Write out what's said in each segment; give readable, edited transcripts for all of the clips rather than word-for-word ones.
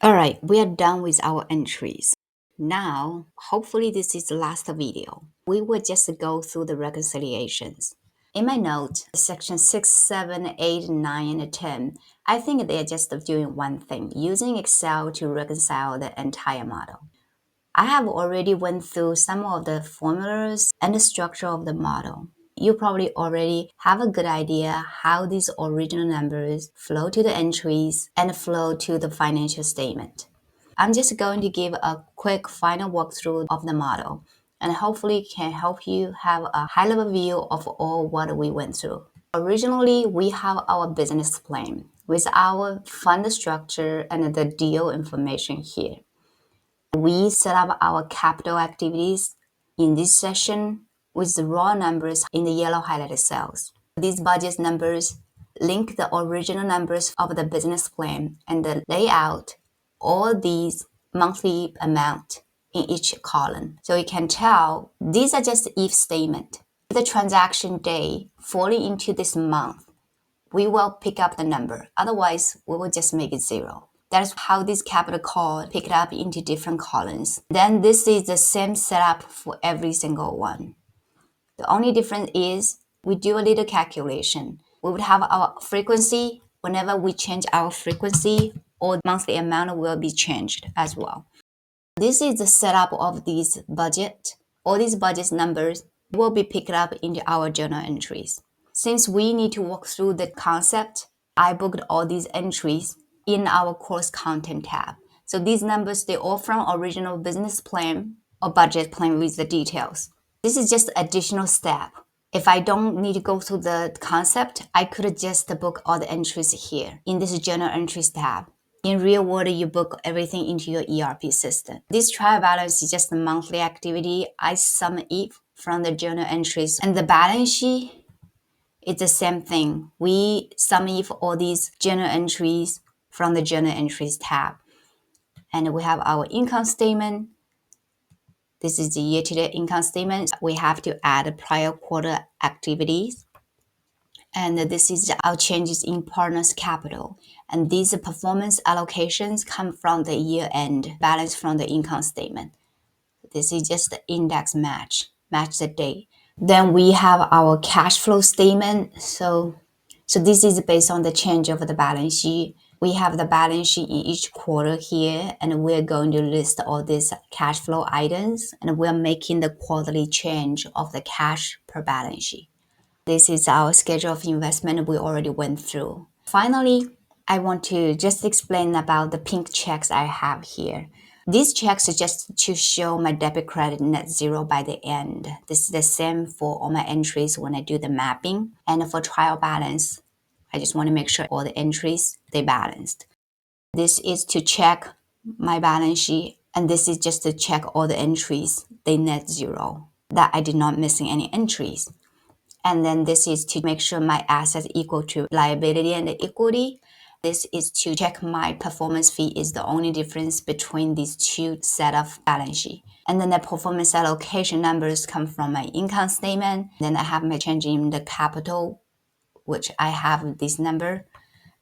Alright, we are done with our entries. Now, hopefully this is the last video. We will just go through the reconciliations. In my note, section 6, 7, 8, 9, and 10, I think they are just doing one thing, using Excel to reconcile the entire model. I have already went through some of the formulas and the structure of the model. You probably already have a good idea how these original numbers flow to the entries and flow to the financial statement. I'm just going to give a quick final walkthrough of the model and hopefully can help you have a high-level view of all what we went through. Originally, we have our business plan with our fund structure and the deal information here. We set up our capital activities in this session with the raw numbers in the yellow highlighted cells. These budget numbers link the original numbers of the business plan and lay out all these monthly amount in each column. So you can tell these are just if statement. The transaction day falling into this month, we will pick up the number. Otherwise, we will just make it 0. That's how this capital call picked up into different columns. Then this is the same setup for every single one. The only difference is we do a little calculation. We would have our frequency. Whenever we change our frequency, all monthly amount will be changed as well. This is the setup of these budget. All these budget numbers will be picked up into our journal entries. Since we need to walk through the concept, I booked all these entries in our course content tab. So these numbers, they're all from original business plan or budget plan with the details. This is just additional step. If I don't need to go through the concept, I could just book all the entries here in this journal entries tab. In real world, you book everything into your ERP system. This trial balance is just a monthly activity. I sum it from the journal entries, and the balance sheet, it's the same thing. We sum if all these journal entries from the journal entries tab. And we have our income statement. This is the year-to-date income statement. We have to add prior quarter activities. And this is our changes in partners' capital. And these performance allocations come from the year-end balance from the income statement. This is just the index match the date. Then we have our cash flow statement. So this is based on the change of the balance sheet. We have the balance sheet in each quarter here, and we're going to list all these cash flow items, and we're making the quarterly change of the cash per balance sheet. This is our schedule of investment we already went through. Finally, I want to just explain about the pink checks I have here. These checks are just to show my debit credit net 0 by the end. This is the same for all my entries when I do the mapping. And for trial balance, I just want to make sure all the entries, they balanced. This is to check my balance sheet, and this is just to check all the entries, they net 0, that I did not missing any entries. And then this is to make sure my assets equal to liability and equity. This is to check my performance fee is the only difference between these two set of balance sheet. And then the performance allocation numbers come from my income statement. Then I have my change in the capital, which I have this number.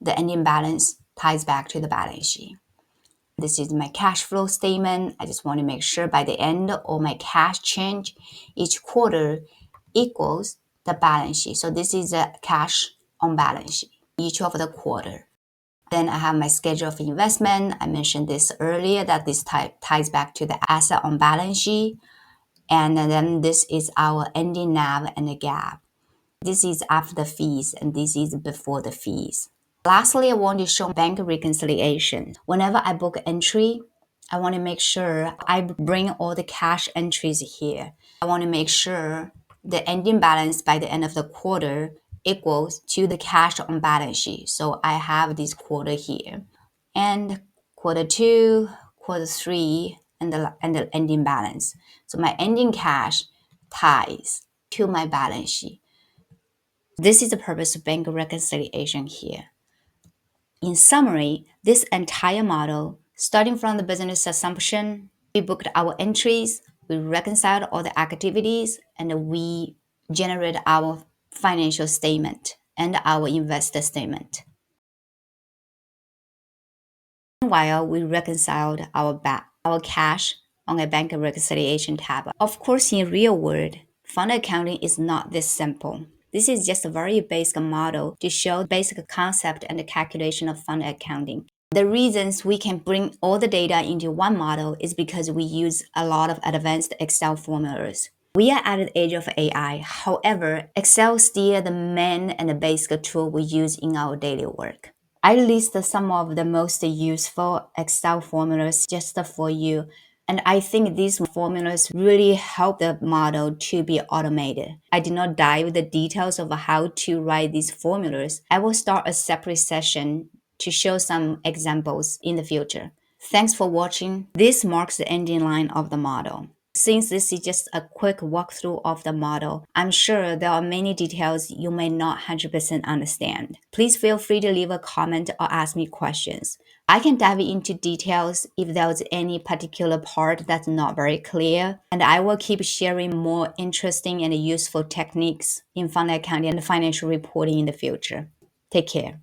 The ending balance ties back to the balance sheet. This is my cash flow statement. I just want to make sure by the end all my cash change each quarter equals the balance sheet. So this is a cash on balance sheet, each of the quarter. Then I have my schedule of investment. I mentioned this earlier that this ties back to the asset on balance sheet. And then this is our ending NAV and the gap. This is after the fees, and this is before the fees. Lastly, I want to show bank reconciliation. Whenever I book entry, I want to make sure I bring all the cash entries here. I want to make sure the ending balance by the end of the quarter equals to the cash on balance sheet. So I have this quarter here. And quarter 2, quarter 3, and the ending balance. So my ending cash ties to my balance sheet. This is the purpose of bank reconciliation here. In summary, this entire model, starting from the business assumption, we booked our entries, we reconciled all the activities, and we generate our financial statement and our investor statement. Meanwhile, we reconciled our cash on a bank reconciliation tab. Of course, in real world, fund accounting is not this simple. This is just a very basic model to show basic concept and the calculation of fund accounting. The reasons we can bring all the data into one model is because we use a lot of advanced Excel formulas. We are at the age of AI. However, Excel is still the main and the basic tool we use in our daily work. I list some of the most useful Excel formulas just for you. And I think these formulas really help the model to be automated. I did not dive the details of how to write these formulas. I will start a separate session to show some examples in the future. Thanks for watching. This marks the ending line of the model. Since this is just a quick walkthrough of the model, I'm sure there are many details you may not 100% understand. Please feel free to leave a comment or ask me questions. I can dive into details if there's any particular part that's not very clear, and I will keep sharing more interesting and useful techniques in fund accounting and financial reporting in the future. Take care.